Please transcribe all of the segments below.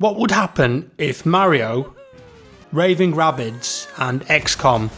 What would happen if Mario, Raving Rabbids and XCOM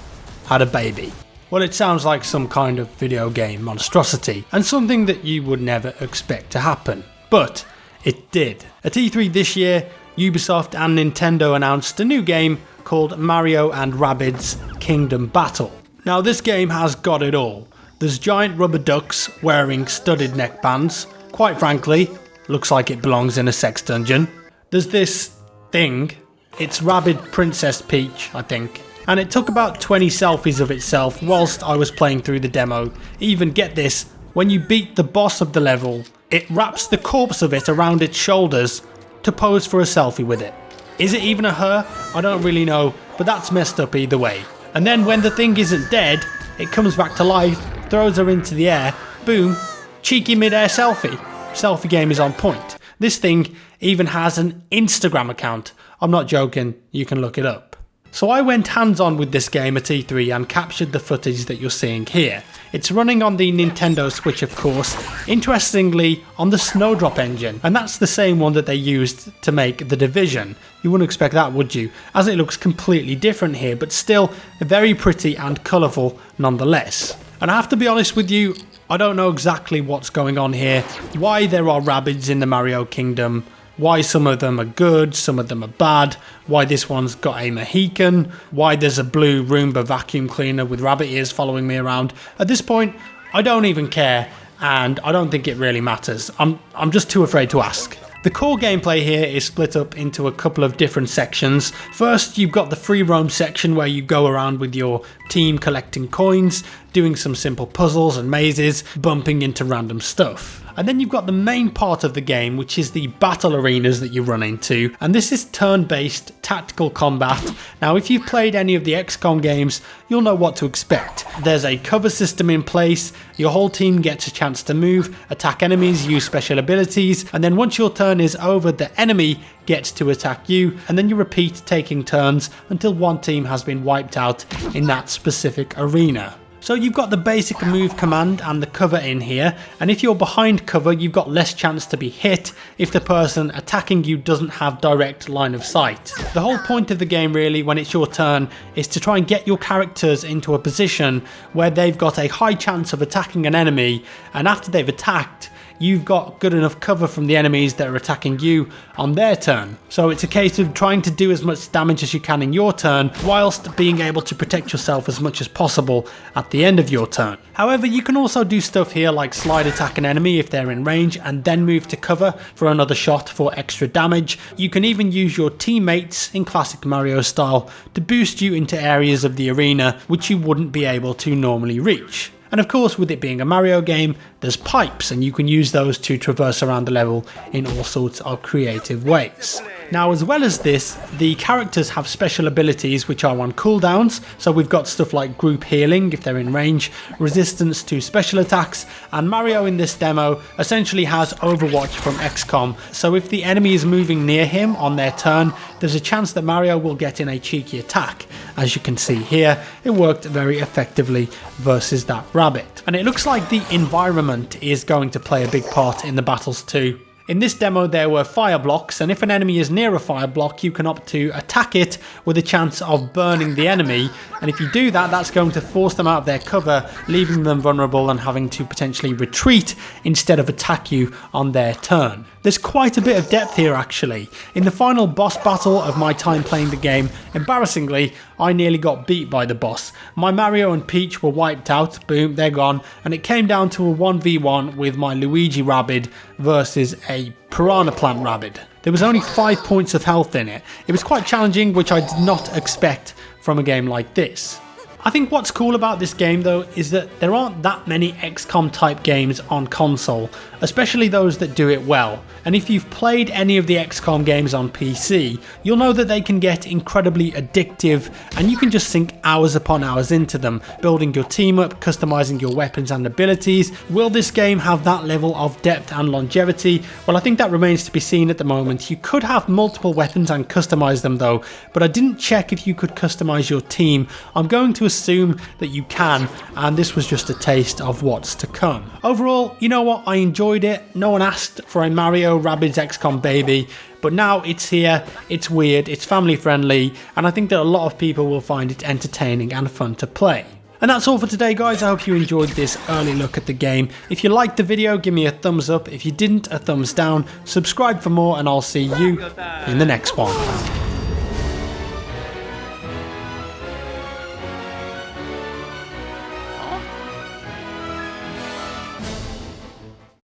had a baby? Well, it sounds like some kind of video game monstrosity and something that you would never expect to happen. But it did. At E3 this year, Ubisoft and Nintendo announced a new game called Mario and Rabbids Kingdom Battle. Now this game has got it all. There's giant rubber ducks wearing studded neckbands. Quite frankly, looks like it belongs in a sex dungeon. There's this thing. It's Rabbid Princess Peach, I think. And it took about 20 selfies of itself whilst I was playing through the demo. Even get this, when you beat the boss of the level, it wraps the corpse of it around its shoulders to pose for a selfie with it. Is it even a her? I don't really know, but that's messed up either way. And then when the thing isn't dead, it comes back to life, throws her into the air, boom, cheeky mid-air selfie. Selfie game is on point. This thing even has an Instagram account. I'm not joking, you can look it up. So I went hands-on with this game at E3 and captured the footage that you're seeing here. It's running on the Nintendo Switch, of course, interestingly on the Snowdrop engine, and that's the same one that they used to make The Division. You wouldn't expect that, would you? As it looks completely different here, but still very pretty and colourful nonetheless. And I have to be honest with you, I don't know exactly what's going on here, why there are Rabbids in the Mario Kingdom, why some of them are good, some of them are bad, why this one's got a Mohican, why there's a blue Roomba vacuum cleaner with rabbit ears following me around. At this point, I don't even care, and I don't think it really matters. I'm just too afraid to ask. The core gameplay here is split up into a couple of different sections. First, you've got the free roam section where you go around with your team collecting coins, doing some simple puzzles and mazes, bumping into random stuff. And then you've got the main part of the game, which is the battle arenas that you run into, and this is turn-based tactical combat. Now if you've played any of the XCOM games, you'll know what to expect. There's a cover system in place, your whole team gets a chance to move, attack enemies, use special abilities, and then once your turn is over, the enemy gets to attack you, and then you repeat taking turns until one team has been wiped out in that specific arena. So you've got the basic move command and the cover in here, and if you're behind cover you've got less chance to be hit if the person attacking you doesn't have direct line of sight. The whole point of the game really when it's your turn is to try and get your characters into a position where they've got a high chance of attacking an enemy, and after they've attacked, you've got good enough cover from the enemies that are attacking you on their turn. So it's a case of trying to do as much damage as you can in your turn, whilst being able to protect yourself as much as possible at the end of your turn. However, you can also do stuff here like slide attack an enemy if they're in range and then move to cover for another shot for extra damage. You can even use your teammates in classic Mario style to boost you into areas of the arena which you wouldn't be able to normally reach. And of course, with it being a Mario game, there's pipes and you can use those to traverse around the level in all sorts of creative ways. Now, as well as this, the characters have special abilities which are on cooldowns, so we've got stuff like group healing if they're in range, resistance to special attacks, and Mario in this demo essentially has Overwatch from XCOM, so if the enemy is moving near him on their turn, there's a chance that Mario will get in a cheeky attack. As you can see here, it worked very effectively versus that rabbit. And it looks like the environment is going to play a big part in the battles too. In this demo there were fire blocks, and if an enemy is near a fire block you can opt to attack it with a chance of burning the enemy, and if you do that, that's going to force them out of their cover, leaving them vulnerable and having to potentially retreat instead of attack you on their turn. There's quite a bit of depth here actually. In the final boss battle of my time playing the game, embarrassingly, I nearly got beat by the boss. My Mario and Peach were wiped out, boom, they're gone, and it came down to a 1v1 with my Luigi Rabbid versus a Piranha Plant Rabbid. There was only 5 points of health in it. It was quite challenging, which I did not expect from a game like this. I think what's cool about this game though is that there aren't that many XCOM type games on console, especially those that do it well. And if you've played any of the XCOM games on PC, you'll know that they can get incredibly addictive and you can just sink hours upon hours into them, building your team up, customizing your weapons and abilities. Will this game have that level of depth and longevity? Well, I think that remains to be seen at the moment. You could have multiple weapons and customize them though, but I didn't check if you could customize your team. I'm going to assume that you can, and this was just a taste of what's to come. Overall, you know what, I enjoyed it. No one asked for a Mario Rabbids XCOM baby, but now it's here, it's weird, it's family friendly, and I think that a lot of people will find it entertaining and fun to play. And that's all for today, guys. I hope you enjoyed this early look at the game. If you liked the video, give me a thumbs up. If you didn't, a thumbs down. Subscribe for more, and I'll see you in the next one.